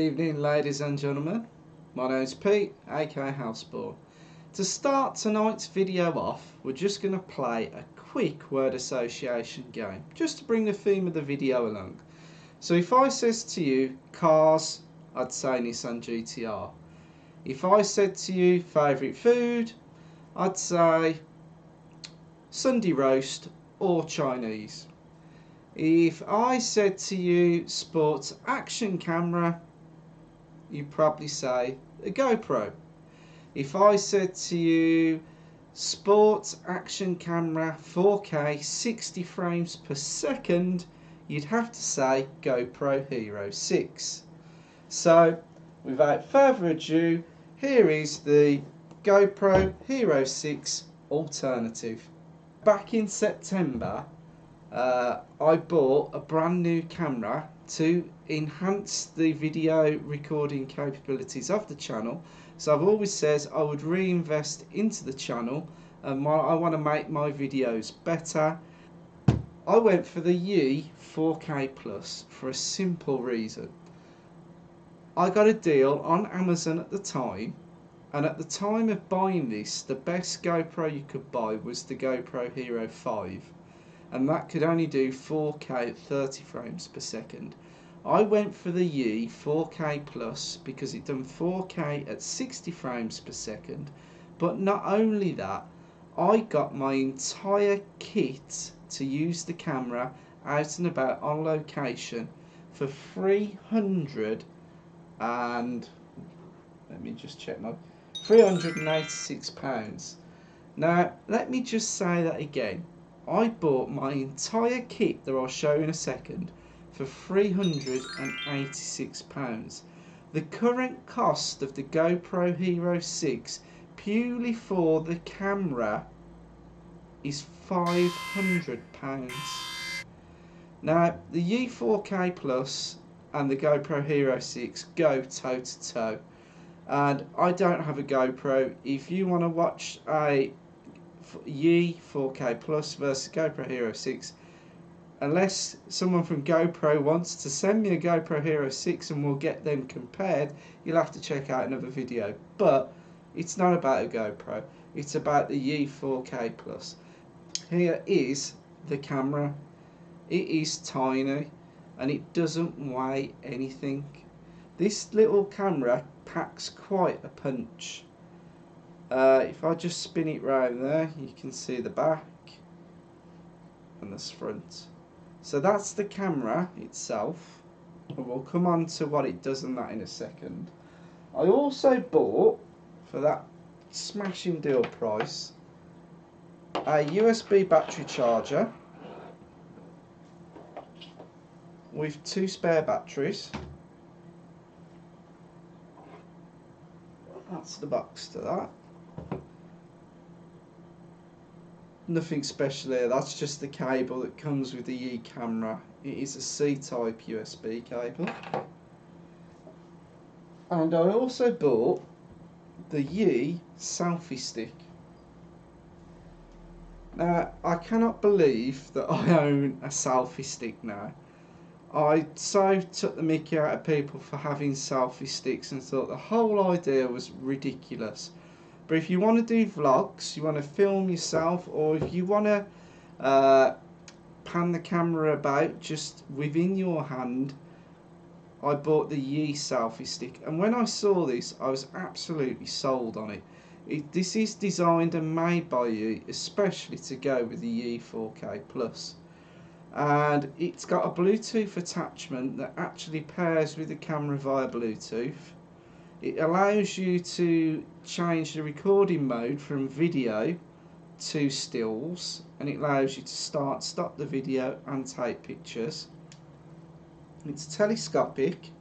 evening, ladies and gentlemen. My name's Pete, aka Hlspwns. To start tonight's video off, we're just going to play a quick word association game, just to bring the theme of the video along. So if I says to you cars, I'd say Nissan GTR. If I said to you favourite food, I'd say Sunday roast or Chinese. If I said to you sports action camera, you'd probably say a GoPro. If I said to you sports action camera 4K 60 frames per second, you'd have to say GoPro Hero 6. So without further ado, here is the GoPro Hero 6 alternative. Back in September, I bought a brand new camera to enhance the video recording capabilities of the channel. So I've always said I would reinvest into the channel and I want to make my videos better. I went for the Yi 4K Plus for a simple reason. I got a deal on Amazon at the time, and at the time of buying this, the best GoPro you could buy was the GoPro Hero 5. And that could only do 4K at 30 frames per second. I went for the Yi 4K Plus because it done 4K at 60 frames per second. But not only that, I got my entire kit to use the camera out and about on location for £386. Now let me just say that again. I bought my entire kit that I'll show in a second for £386. The current cost of the GoPro Hero 6 purely for the camera is £500. Now the Yi 4K Plus and the GoPro Hero 6 go toe to toe, and I don't have a GoPro. If you want to watch a Yi 4K Plus versus GoPro Hero 6, unless someone from GoPro wants to send me a GoPro Hero 6 and we'll get them compared, you'll have to check out another video. But it's not about a GoPro, it's about the Yi 4K Plus. Here is the camera. It is tiny and it doesn't weigh anything. This little camera packs quite a punch. If I just spin it round there, you can see the back and the front. So that's the camera itself, and we'll come on to what it does and that in a second. I also bought, for that smashing deal price, a USB battery charger with 2 spare batteries. That's the box to that. Nothing special here, that's just the cable that comes with the Yi camera. It is a C-type USB cable. And I also bought the Yi selfie stick. Now, I cannot believe that I own a selfie stick now. I so took the mickey out of people for having selfie sticks and thought the whole idea was ridiculous. But if you want to do vlogs, you want to film yourself, or if you want to pan the camera about just within your hand, I bought the Yi selfie stick. And when I saw this, I was absolutely sold on it. This is designed and made by Yi, especially to go with the Yi 4K Plus. And it's got a Bluetooth attachment that actually pairs with the camera via Bluetooth. It allows you to change the recording mode from video to stills, and it allows you to stop the video and take pictures. It's telescopic,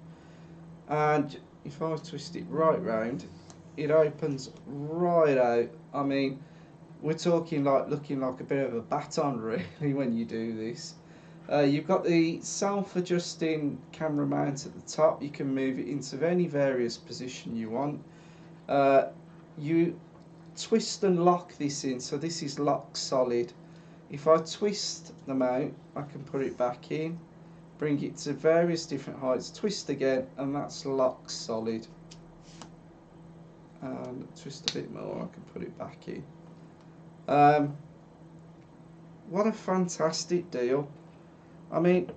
and if I twist it right round, it opens right out. I mean, we're talking like looking like a bit of a baton really when you do this. You've got the self-adjusting camera mount at the top. You can move it into any various position you want. You twist and lock this in, so this is lock solid. If I twist the mount, I can put it back in. bring it to various different heights, twist again, and that's locked solid. And twist a bit more, I can put it back in. What a fantastic deal. I mean,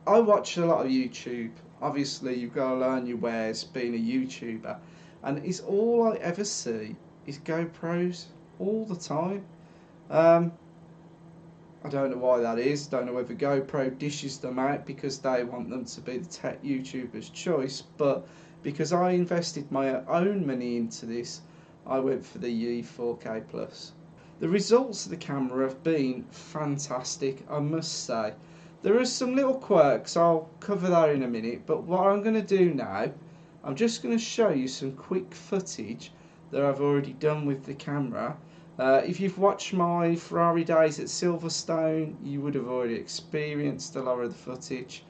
I watch a lot of YouTube. Obviously, you've got to learn your wares being a YouTuber, and it's all I ever see is GoPros all the time. I don't know why that is. Don't know whether GoPro dishes them out because they want them to be the tech YouTuber's choice, but because I invested my own money into this, I went for the Yi 4K Plus. The results of the camera have been fantastic, I must say. There are some little quirks, I'll cover that in a minute, but what I'm going to do now, I'm just going to show you some quick footage that I've already done with the camera. If you've watched my Ferrari days at Hlspwns, you would have already experienced a lot of the footage.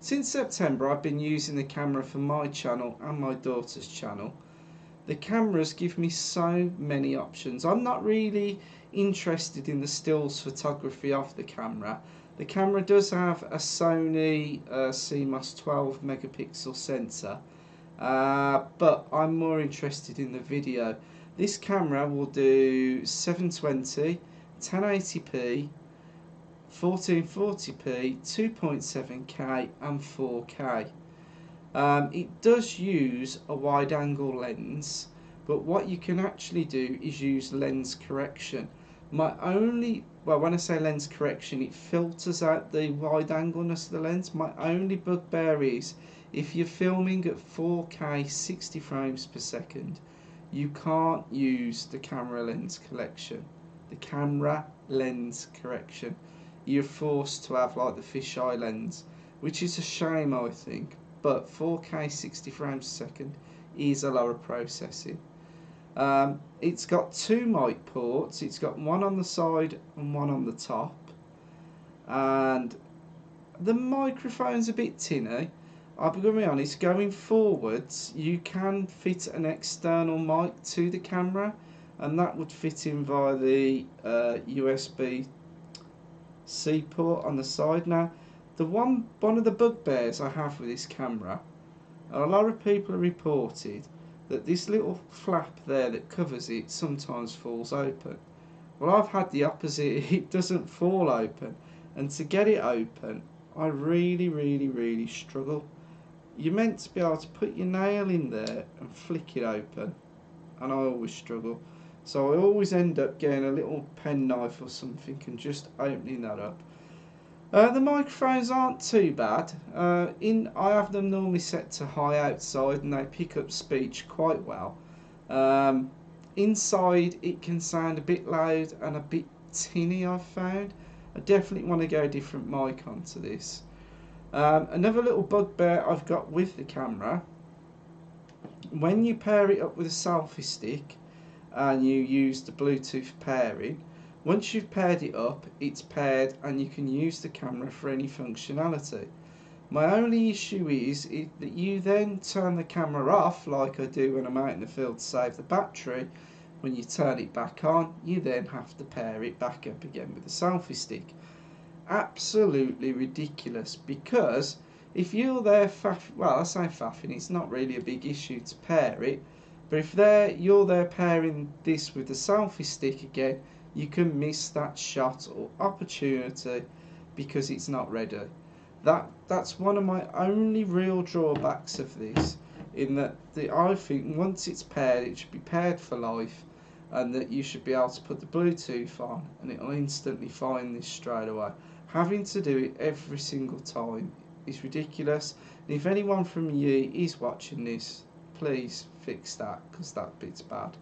Since September, I've been using the camera for my channel and my daughter's channel. The cameras give me so many options. I'm not really interested in the stills photography of the camera. The camera does have a Sony CMOS 12 megapixel sensor, but I'm more interested in the video. This camera will do 720, 1080p, 1440p, 2.7K and 4K. It does use a wide angle lens, but what you can actually do is use lens correction. When I say lens correction, it filters out the wide angleness of the lens. My only bugbear is if you're filming at 4K 60 frames per second, you can't use the camera lens correction. You're forced to have like the fisheye lens, which is a shame, I think. But 4K 60 frames per second is a lower processing. It's got two mic ports. It's got one on the side and one on the top, and the microphone's a bit tinny. I'll be honest, going forwards you can fit an external mic to the camera, and that would fit in via the USB-C port on the side. Now, one of the bugbears I have with this camera, a lot of people have reported that this little flap there that covers it sometimes falls open. Well, I've had the opposite. It doesn't fall open, and to get it open I really struggle. You're meant to be able to put your nail in there and flick it open, and I always struggle. So I always end up getting a little penknife or something and just opening that up. The microphones aren't too bad. I have them normally set to high outside, and they pick up speech quite well. Inside it can sound a bit loud and a bit tinny, I've found. I definitely want to go a different mic onto this. Another little bugbear I've got with the camera, when you pair it up with a selfie stick and you use the Bluetooth pairing, Once you've paired it up, it's paired and you can use the camera for any functionality. My only issue is that you then turn the camera off, like I do when I'm out in the field to save the battery. When you turn it back on, you then have to pair it back up again with the selfie stick. Absolutely ridiculous, because if you're there well, I say faffing, it's not really a big issue to pair it, but if you're there pairing this with the selfie stick again, you can miss that shot or opportunity because it's not ready. That's one of my only real drawbacks of this, in that I think once it's paired, it should be paired for life, and that you should be able to put the Bluetooth on and it'll instantly find this straight away. Having to do it every single time is ridiculous. And if anyone from you is watching this, please fix that, because that bit's bad.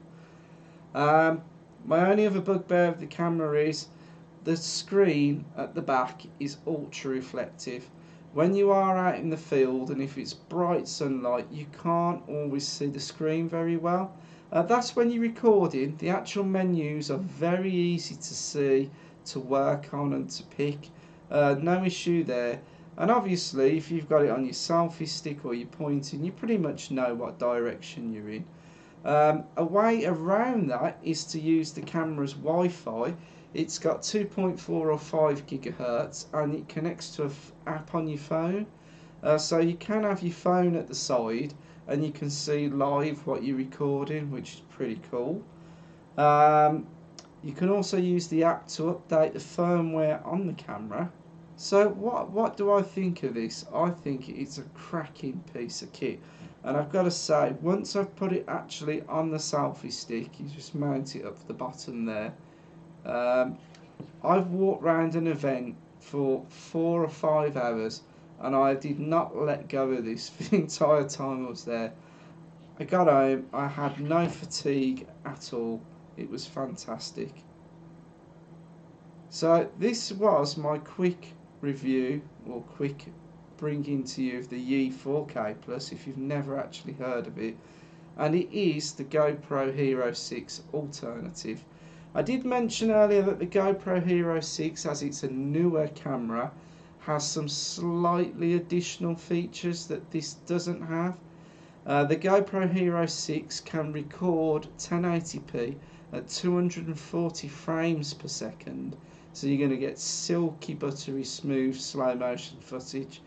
My only other bugbear of the camera is the screen at the back is ultra reflective. When you are out in the field and if it's bright sunlight, you can't always see the screen very well. That's when you're recording. The actual menus are very easy to see, to work on and to pick. No issue there. And obviously if you've got it on your selfie stick or you're pointing, you pretty much know what direction you're in. A way around that is to use the camera's Wi-Fi. It's got 2.4 or 5 gigahertz and it connects to an app on your phone. So you can have your phone at the side and you can see live what you're recording, which is pretty cool. You can also use the app to update the firmware on the camera. So what do I think of this? I think it's a cracking piece of kit. And I've got to say, once I've put it actually on the selfie stick, you just mount it up the bottom there. I've walked around an event for 4 or 5 hours and I did not let go of this for the entire time I was there. I got home, I had no fatigue at all. It was fantastic. So this was my quick review, or quick bringing to you of the Yi 4K Plus, if you've never actually heard of it, and it is the GoPro Hero 6 alternative. I did mention earlier that the GoPro Hero 6, as it's a newer camera, has some slightly additional features that this doesn't have. The GoPro Hero 6 can record 1080p at 240 frames per second, so you're going to get silky, buttery, smooth, slow motion footage.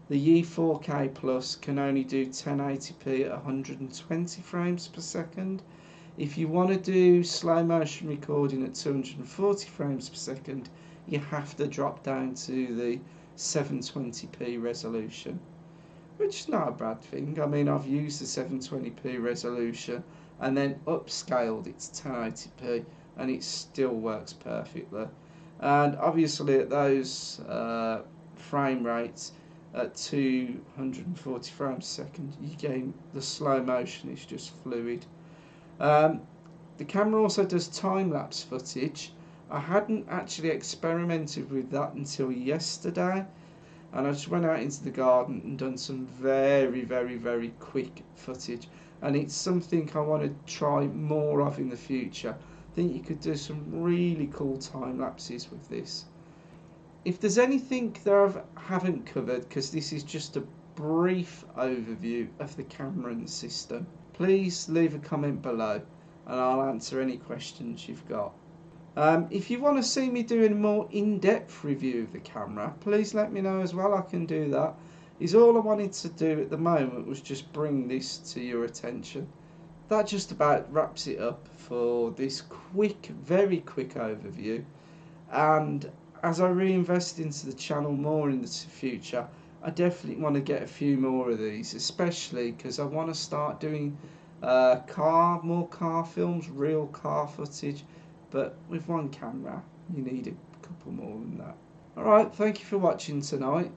The Yi 4K Plus can only do 1080p at 120 frames per second. If you want to do slow motion recording at 240 frames per second, you have to drop down to the 720p resolution, which is not a bad thing. I mean, I've used the 720p resolution and then upscaled it to 1080p and it still works perfectly. And obviously at those frame rates, at 240 frames per second, you gain the slow motion is just fluid. The camera also does time-lapse footage. I hadn't actually experimented with that until yesterday, and I just went out into the garden and done some very quick footage, and it's something I want to try more of in the future. I think you could do some really cool time lapses with this. If there's anything that I haven't covered, because this is just a brief overview of the camera and the system, please leave a comment below and I'll answer any questions you've got. If you want to see me doing a more in-depth review of the camera, please let me know as well. I can do that. All I wanted to do at the moment was just bring this to your attention. That just about wraps it up for this very quick overview. And as I reinvest into the channel more in the future, I definitely want to get a few more of these, especially because I want to start doing more car films, real car footage. But with one camera, you need a couple more than that. Alright, thank you for watching tonight.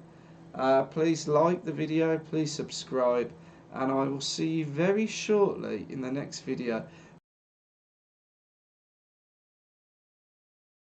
Please like the video, please subscribe, and I will see you very shortly in the next video.